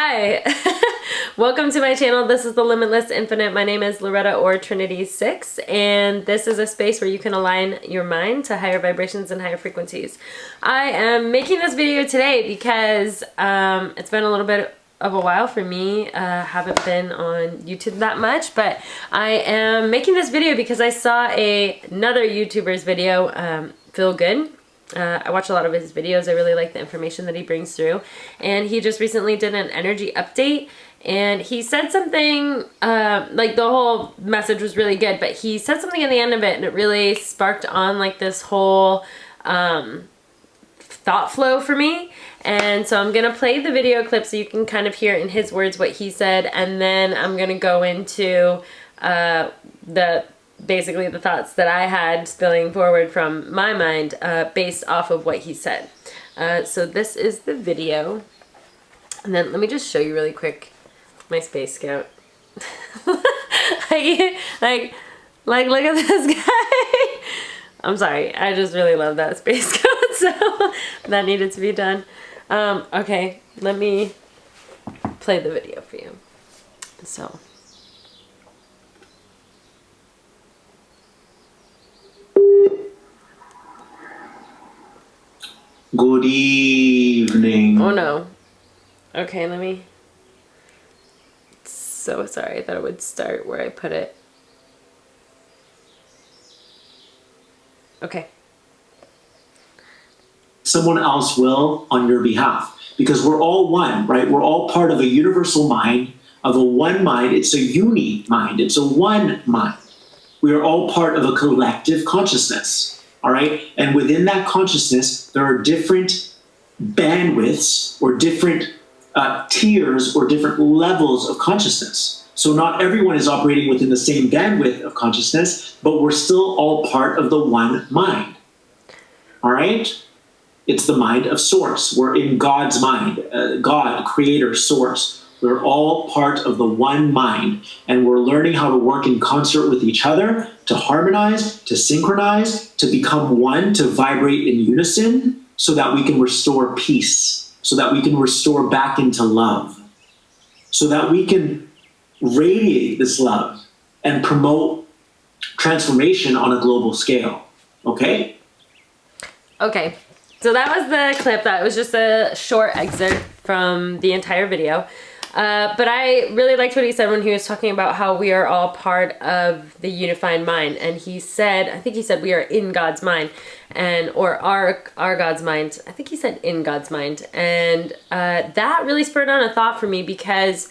Hi, welcome to my channel. This is the Limitless Infinite. My name is Loretta or Trinity 6, and this is a space where you can align your mind to higher vibrations and higher frequencies. I am making this video today because it's been a little bit of a while for me. Haven't been on YouTube that much, but I am making this video because I saw another YouTuber's video, Feel Good. I watch a lot of his videos. I really like the information that he brings through. And he just recently did an energy update. And he said something, like the whole message was really good, but he said something at the end of it and it really sparked on like this whole thought flow for me. And so I'm going to play the video clip so you can kind of hear in his words what he said. And then I'm going to go into basically the thoughts that I had spilling forward from my mind based off of what he said. So this is the video. And then let me just show you really quick my Space Scout. like look at this guy. I'm sorry, I just really love that Space Scout, so that needed to be done. Okay, let me play the video for you. So. Good evening. Oh no. Okay, let me. So sorry, I thought it would start where I put it. Okay. Someone else will on your behalf, because we're all one, right? We're all part of a universal mind, of a one mind. It's a uni mind. It's a one mind. We are all part of a collective consciousness. All right. And within that consciousness, there are different bandwidths or different tiers or different levels of consciousness. So not everyone is operating within the same bandwidth of consciousness, but we're still all part of the one mind. All right. It's the mind of source. We're in God's mind, God, creator, source. We're all part of the one mind, and we're learning how to work in concert with each other, to harmonize, to synchronize, to become one, to vibrate in unison, so that we can restore peace, so that we can restore back into love, so that we can radiate this love and promote transformation on a global scale. Okay? Okay. So that was the clip. That was just a short excerpt from the entire video. But I really liked what he said when he was talking about how we are all part of the unified mind. And he said, I think he said we are in God's mind, or are God's mind. I think he said in God's mind. And that really spurred on a thought for me, because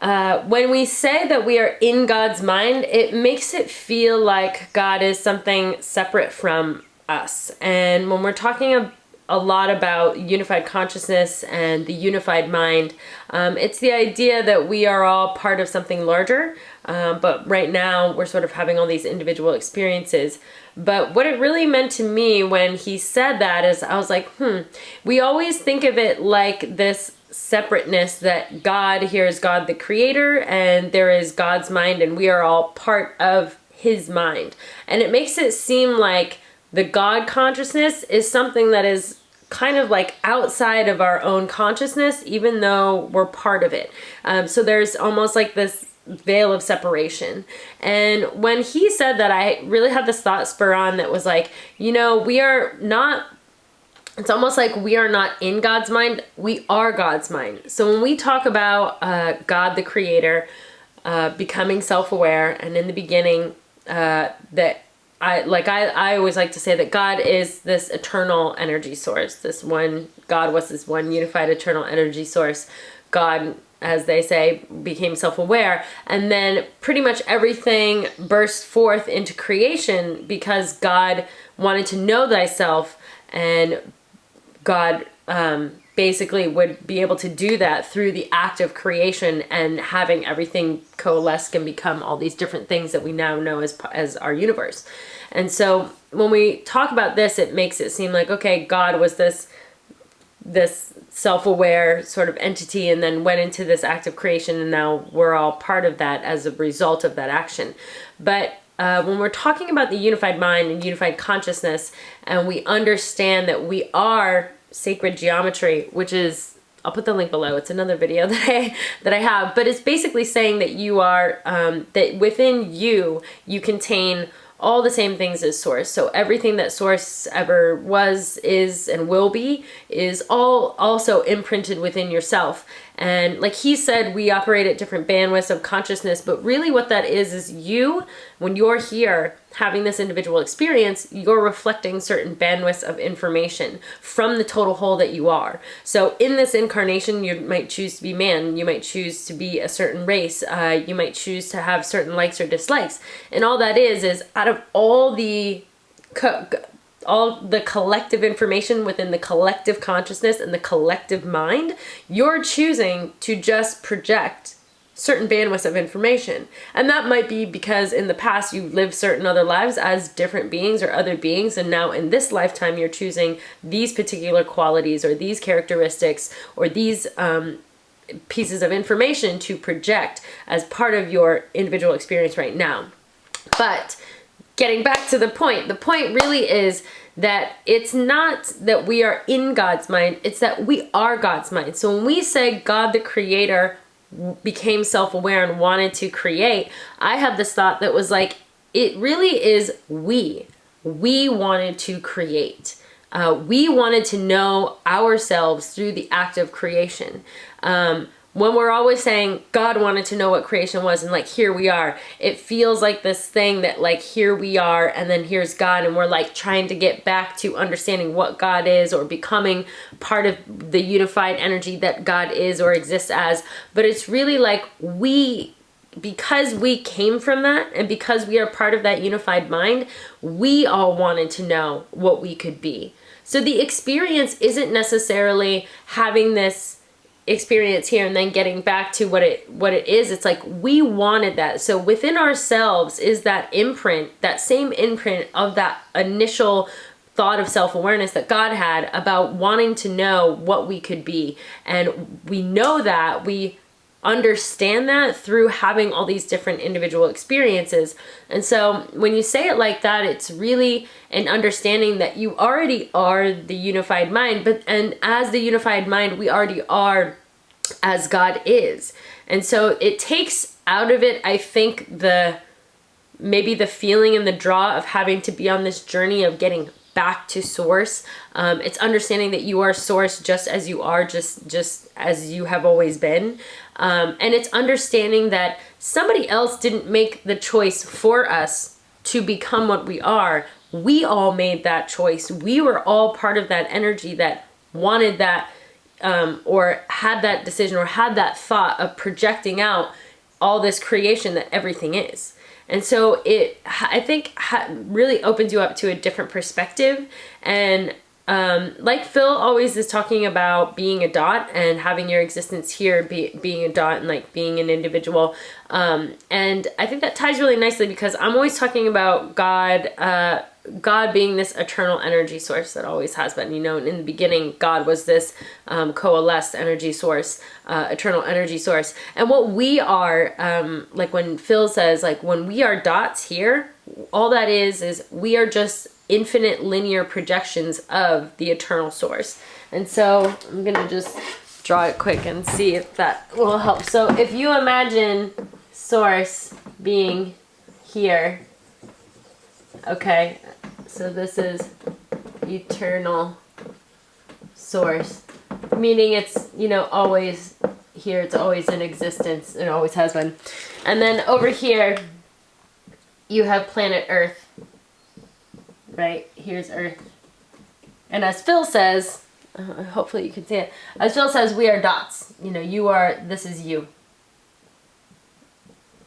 when we say that we are in God's mind, it makes it feel like God is something separate from us. And when we're talking a lot about unified consciousness and the unified mind, it's the idea that we are all part of something larger, but right now we're sort of having all these individual experiences. But what it really meant to me when he said that is, I was like, we always think of it like this separateness, that God, here is God the creator, and there is God's mind, and we are all part of his mind. And it makes it seem like the God consciousness is something that is kind of like outside of our own consciousness, even though we're part of it. So there's almost like this veil of separation. And when he said that, I really had this thought spur on that was like, we are not, it's almost like we are not in God's mind, we are God's mind. So when we talk about God the creator, becoming self-aware, and in the beginning, I always like to say that God is this eternal energy source. God was this one unified eternal energy source. God, as they say, became self-aware. And then pretty much everything burst forth into creation because God wanted to know thyself, and God basically would be able to do that through the act of creation and having everything coalesce and become all these different things that we now know as our universe. And so when we talk about this, it makes it seem like, okay, God was this self-aware sort of entity and then went into this act of creation, and now we're all part of that as a result of that action. But when we're talking about the unified mind and unified consciousness, and we understand that we are sacred geometry, which is I'll put the link below. It's another video that I have, but it's basically saying that you are, that within you, you contain all the same things as source. So everything that source ever was, is, and will be is all also imprinted within yourself. And like he said, we operate at different bandwidths of consciousness, but really what that is you, when you're here having this individual experience, you're reflecting certain bandwidths of information from the total whole that you are. So in this incarnation, you might choose to be man, you might choose to be a certain race, you might choose to have certain likes or dislikes. And all that is out of all the collective information within the collective consciousness and the collective mind, you're choosing to just project certain bandwidths of information. And that might be because in the past you lived certain other lives as different beings or other beings, and now in this lifetime you're choosing these particular qualities or these characteristics or these pieces of information to project as part of your individual experience right now. But getting back to the point really is that it's not that we are in God's mind, it's that we are God's mind. So when we say God the Creator became self-aware and wanted to create, I have this thought that was like, it really is we wanted to create. We wanted to know ourselves through the act of creation. When we're always saying God wanted to know what creation was and like here we are, it feels like this thing that like here we are and then here's God, and we're like trying to get back to understanding what God is or becoming part of the unified energy that God is or exists as. But it's really like because we came from that and because we are part of that unified mind, we all wanted to know what we could be. So the experience isn't necessarily having this experience here and then getting back to what it is. It's like we wanted that. So within ourselves is that imprint, that same imprint of that initial thought of self-awareness that God had about wanting to know what we could be. And we know that, we understand that through having all these different individual experiences. And so when you say it like that, it's really an understanding that you already are the unified mind, and as the unified mind, we already are as God is. And so it takes out of it, I think, maybe the feeling and the draw of having to be on this journey of getting back to source. It's understanding that you are source just as you are, just as you have always been. And it's understanding that somebody else didn't make the choice for us to become what we are. We all made that choice. We were all part of that energy that wanted that, or had that decision or had that thought of projecting out all this creation that everything is. And so it, I think, really opens you up to a different perspective. And like Phil always is talking about being a dot and having your existence here being a dot and like being an individual. And I think that ties really nicely because I'm always talking about God being this eternal energy source that always has been. You know, in the beginning, God was this coalesced energy source, eternal energy source. And what we are, like when Phil says, like when we are dots here, all that is we are just infinite linear projections of the eternal source. And so I'm gonna just draw it quick and see if that will help. So if you imagine source being here, okay, so this is eternal source, meaning it's, you know, always here, it's always in existence, it always has been. And then over here you have planet Earth. Right, here's Earth. And as Phil says, hopefully you can see it, as Phil says, we are dots. You know, you are, this is you.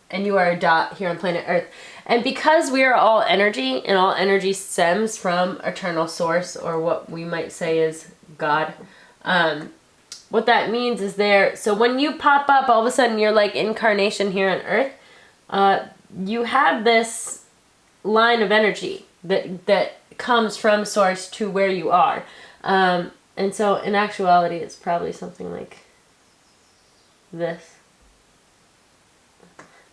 And you are a dot here on planet Earth. And because we are all energy, and all energy stems from eternal source, or what we might say is God, what that means is so when you pop up, all of a sudden you're like incarnation here on Earth, you have this line of energy that comes from source to where you are. And so in actuality, it's probably something like this.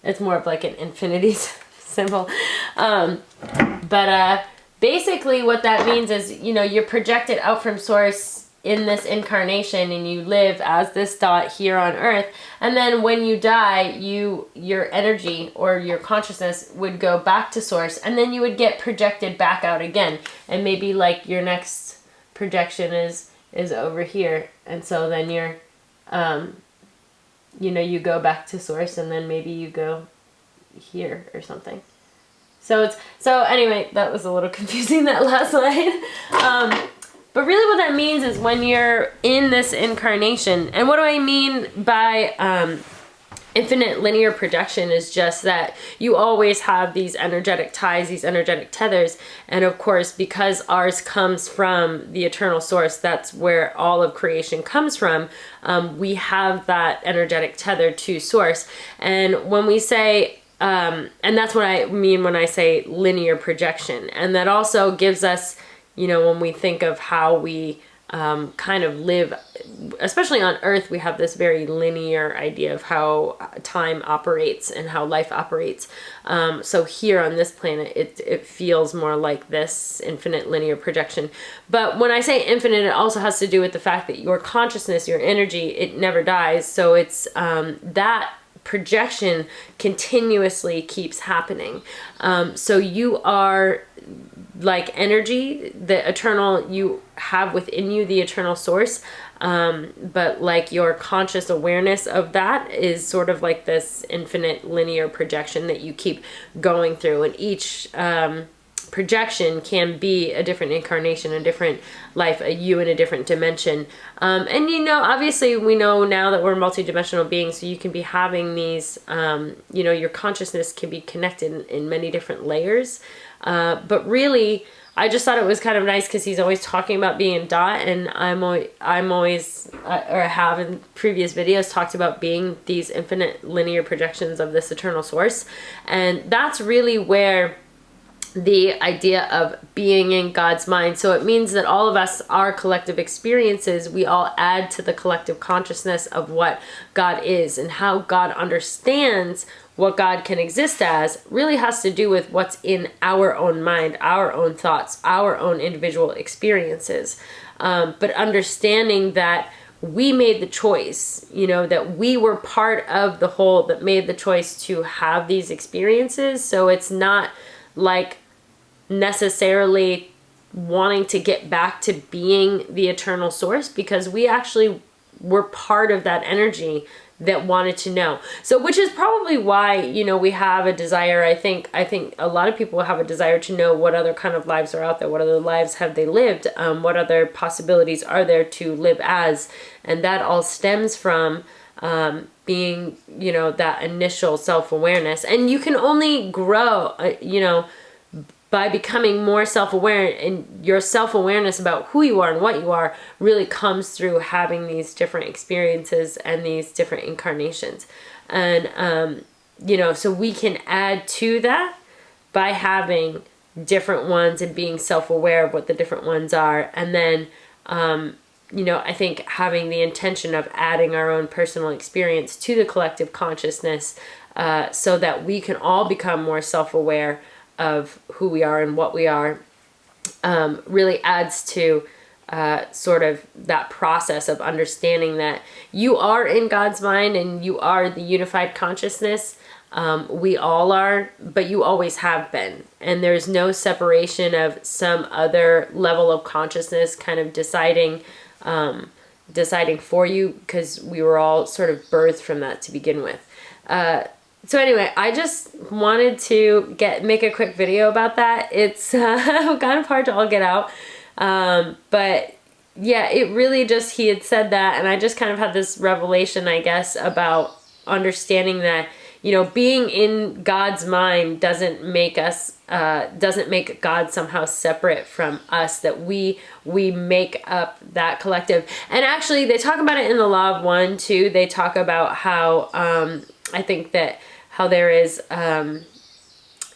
It's more of like an infinity symbol. But basically what that means is, you know, you're projected out from source in this incarnation and you live as this dot here on earth, and then when you die, your energy or your consciousness would go back to source, and then you would get projected back out again, and maybe like your next projection is over here, and so then you're you go back to source, and then maybe you go here or something. So anyway, that was a little confusing, that last line. But really what that means is when you're in this incarnation, and what do I mean by infinite linear projection is just that you always have these energetic ties, these energetic tethers. And of course, because ours comes from the eternal source, that's where all of creation comes from, we have that energetic tether to source. And when we say, and that's what I mean when I say linear projection. And that also gives us, when we think of how we kind of live, especially on Earth, we have this very linear idea of how time operates and how life operates. So here on this planet, it feels more like this infinite linear projection. But when I say infinite, it also has to do with the fact that your consciousness, your energy, it never dies. So it's that projection continuously keeps happening. So you are like energy, the eternal, you have within you the eternal source, but like your conscious awareness of that is sort of like this infinite linear projection that you keep going through, and each projection can be a different incarnation, a different life, a you in a different dimension. And obviously we know now that we're multidimensional beings, so you can be having these, your consciousness can be connected in many different layers. But really, I just thought it was kind of nice because he's always talking about being a dot, and I'm always, or I have in previous videos talked about being these infinite linear projections of this eternal source. And that's really where the idea of being in God's mind. So it means that all of us, our collective experiences, we all add to the collective consciousness of what God is, and how God understands what God can exist as really has to do with what's in our own mind, our own thoughts, our own individual experiences. But understanding that we made the choice, that we were part of the whole that made the choice to have these experiences. So it's not like necessarily wanting to get back to being the eternal source, because we actually were part of that energy that wanted to know. So which is probably why, we have a desire. I think a lot of people have a desire to know what other kind of lives are out there, what other lives have they lived, what other possibilities are there to live as. And that all stems from being, that initial self-awareness. And you can only grow, by becoming more self-aware, and your self-awareness about who you are and what you are really comes through having these different experiences and these different incarnations. And, so we can add to that by having different ones and being self-aware of what the different ones are. And then, I think having the intention of adding our own personal experience to the collective consciousness, so that we can all become more self-aware of who we are and what we are, really adds to sort of that process of understanding that you are in God's mind and you are the unified consciousness. We all are, but you always have been. And there's no separation of some other level of consciousness kind of deciding for you, because we were all sort of birthed from that to begin with. So anyway, I just wanted to make a quick video about that. It's kind of hard to all get out. But yeah, it really just, he had said that, and I just kind of had this revelation, I guess, about understanding that, being in God's mind doesn't make God somehow separate from us, that we make up that collective. And actually, they talk about it in the Law of One too. They talk about how, I think that how there is,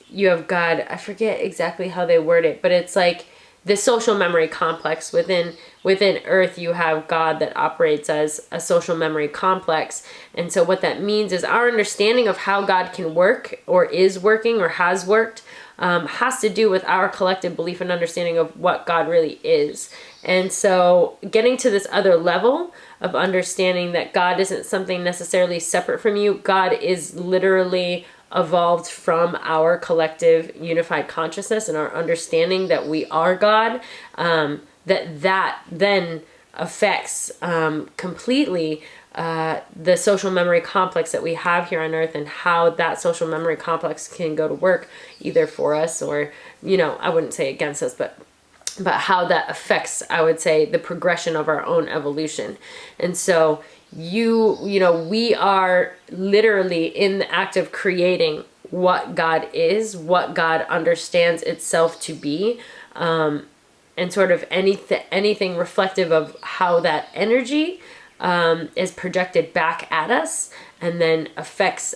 you have God, I forget exactly how they word it, but it's like the social memory complex within Earth. You have God that operates as a social memory complex. And so what that means is our understanding of how God can work, or is working, or has worked, has to do with our collective belief and understanding of what God really is. And so getting to this other level of understanding that God isn't something necessarily separate from you. God is literally evolved from our collective unified consciousness and our understanding that we are God, that then affects completely the social memory complex that we have here on earth, and how that social memory complex can go to work either for us or, I wouldn't say against us, but how that affects, I would say, the progression of our own evolution. And so we are literally in the act of creating what God is, what God understands itself to be, and sort of anything reflective of how that energy is projected back at us, and then affects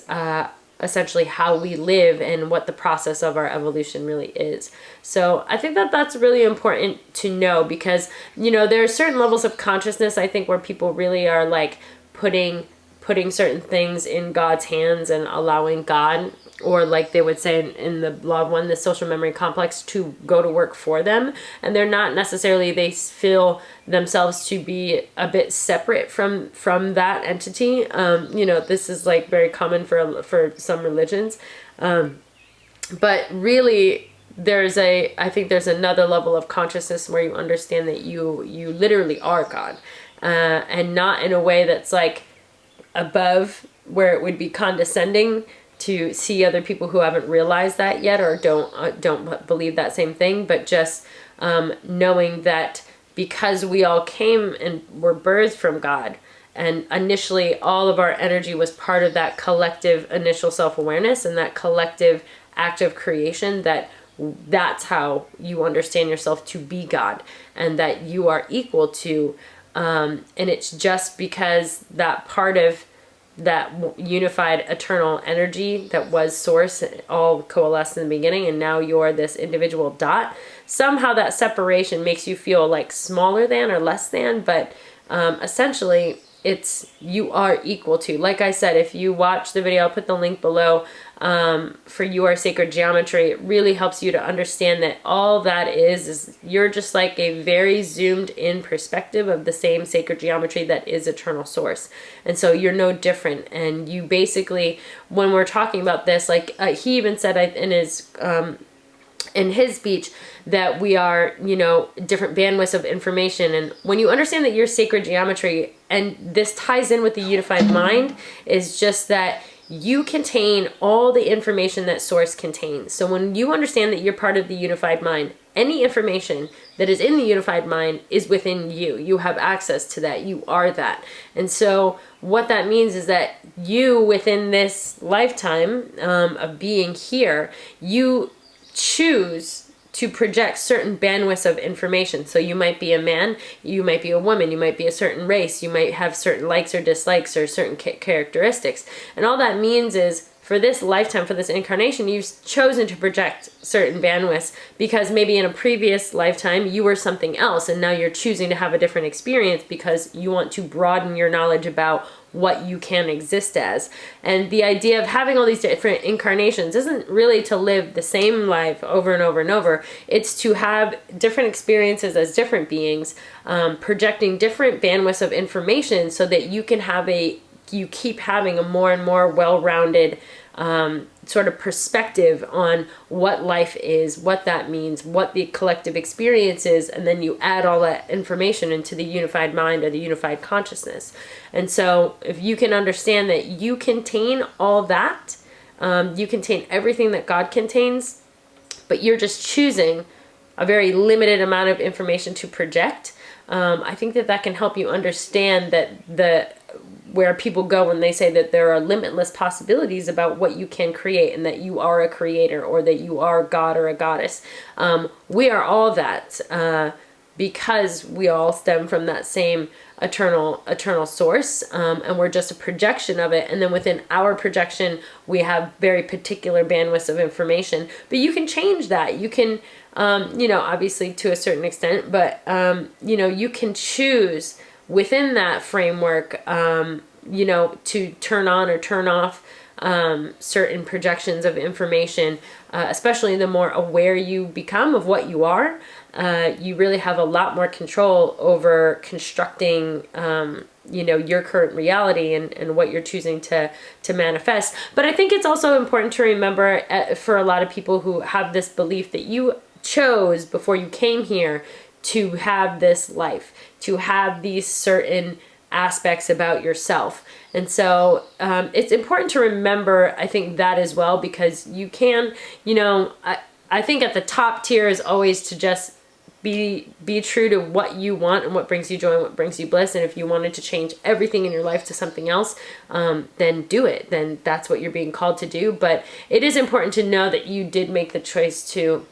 essentially how we live and what the process of our evolution really is. So I think that that's really important to know, because there are certain levels of consciousness, I think, where people really are like putting certain things in God's hands and allowing God, or like they would say in the Law of One, the social memory complex, to go to work for them. And they're not necessarily, they feel themselves to be a bit separate from that entity. This is like very common for some religions. But really, I think there's another level of consciousness where you understand that you literally are God, and not in a way that's like above, where it would be condescending to see other people who haven't realized that yet, or don't believe that same thing, but just knowing that because we all came and were birthed from God, and initially all of our energy was part of that collective initial self-awareness and that collective act of creation, that's how you understand yourself to be God, and that you are equal to, and it's just because that part of that unified eternal energy that was source all coalesced in the beginning, and now you're this individual dot. Somehow that separation makes you feel like smaller than or less than, but essentially you are equal to. Like I said, if you watch the video, I'll put the link below, for your sacred geometry. It really helps you to understand that all that is you're just like a very zoomed in perspective of the same sacred geometry that is eternal source. And so you're no different. And you basically, when we're talking about this, like he even said in his speech, that we are, different bandwidths of information. And when you understand that your sacred geometry, and this ties in with the unified mind, is just that you contain all the information that source contains. So when you understand that you're part of the unified mind, any information that is in the unified mind is within you. You have access to that. You are that. And so what that means is that you, within this lifetime of being here, you choose to project certain bandwidths of information. So you might be a man, you might be a woman, you might be a certain race, you might have certain likes or dislikes or certain characteristics. And all that means is, for this lifetime, for this incarnation, you've chosen to project certain bandwidths because maybe in a previous lifetime you were something else, and now you're choosing to have a different experience because you want to broaden your knowledge about what you can exist as. And the idea of having all these different incarnations isn't really to live the same life over and over and over. It's to have different experiences as different beings, projecting different bandwidths of information so that you can you keep having a more and more well-rounded sort of perspective on what life is, what that means, what the collective experience is, and then you add all that information into the unified mind or the unified consciousness. And so if you can understand that you contain all that, you contain everything that God contains, but you're just choosing a very limited amount of information to project, I think that can help you understand that where people go when they say that there are limitless possibilities about what you can create, and that you are a creator, or that you are God or a goddess. We are all that, because we all stem from that same eternal source, and we're just a projection of it. And then within our projection, we have very particular bandwidths of information. But you can change that. You can, obviously to a certain extent, but you can choose within that framework, to turn on or turn off certain projections of information, especially the more aware you become of what you are, you really have a lot more control over constructing, you know, your current reality and what you're choosing to manifest. But I think it's also important to remember, for a lot of people who have this belief that you chose before you came here to have this life, to have these certain aspects about yourself. And so it's important to remember, I think, that as well, because you can, you know, I think at the top tier is always to just be true to what you want and what brings you joy and what brings you bliss. And if you wanted to change everything in your life to something else, then do it. Then that's what you're being called to do. But it is important to know that you did make the choice to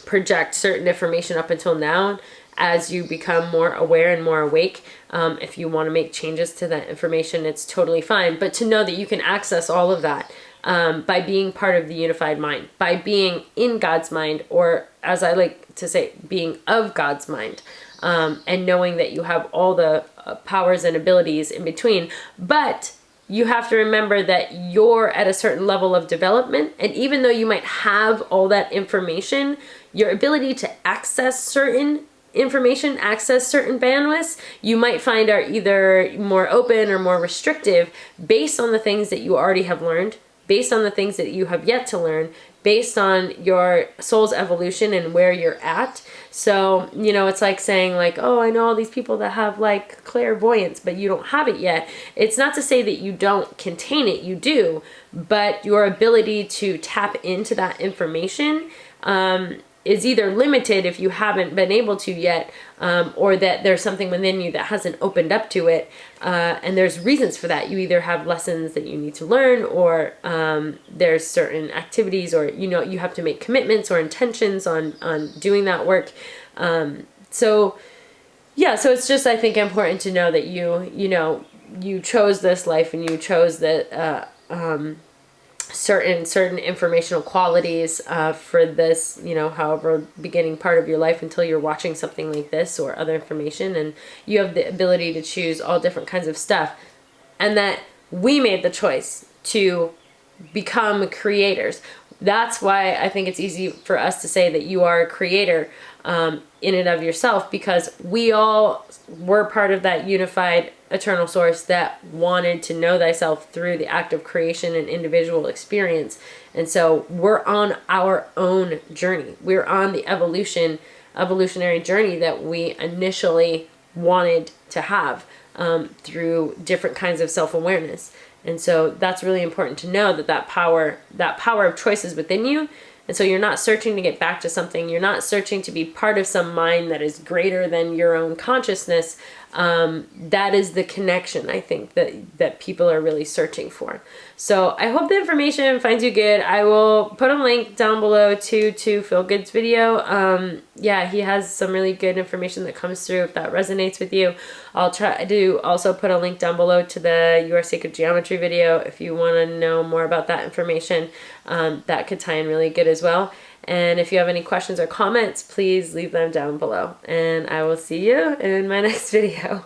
project certain information up until now. As you become more aware and more awake, if you want to make changes to that information, it's totally fine. But to know that you can access all of that by being part of the unified mind, by being in God's mind, or as I like to say, being of God's mind, and knowing that you have all the powers and abilities in between. But you have to remember that you're at a certain level of development, and even though you might have all that information, your ability to access certain information, access certain bandwidths, you might find are either more open or more restrictive based on the things that you already have learned, based on the things that you have yet to learn, based on your soul's evolution and where you're at. So, you know, it's like saying like, oh, I know all these people that have like clairvoyance, but you don't have it yet. It's not to say that you don't contain it, you do, but your ability to tap into that information is either limited if you haven't been able to yet, or that there's something within you that hasn't opened up to it. And there's reasons for that. You either have lessons that you need to learn, or there's certain activities, or, you know, you have to make commitments or intentions on doing that work. So yeah, so it's just, I think, important to know that you know, you chose this life and you chose that, certain informational qualities for this, you know, however beginning part of your life until you're watching something like this or other information, and you have the ability to choose all different kinds of stuff, and that we made the choice to become creators. That's why I think it's easy for us to say that you are a creator in and of yourself, because we all were part of that unified eternal source that wanted to know thyself through the act of creation and individual experience. And so we're on our own journey. We're on the evolutionary journey that we initially wanted to have through different kinds of self-awareness. And so that's really important to know, that power of choice is within you. And so you're not searching to get back to something. You're not searching to be part of some mind that is greater than your own consciousness. That is the connection, I think, that people are really searching for. So I hope the information finds you good. I will put a link down below to Phil Good's video. Yeah, he has some really good information that comes through if that resonates with you. I'll try to also put a link down below to the Your Sacred Geometry video if you want to know more about that information. That could tie in really good as well. And if you have any questions or comments, please leave them down below. And I will see you in my next video.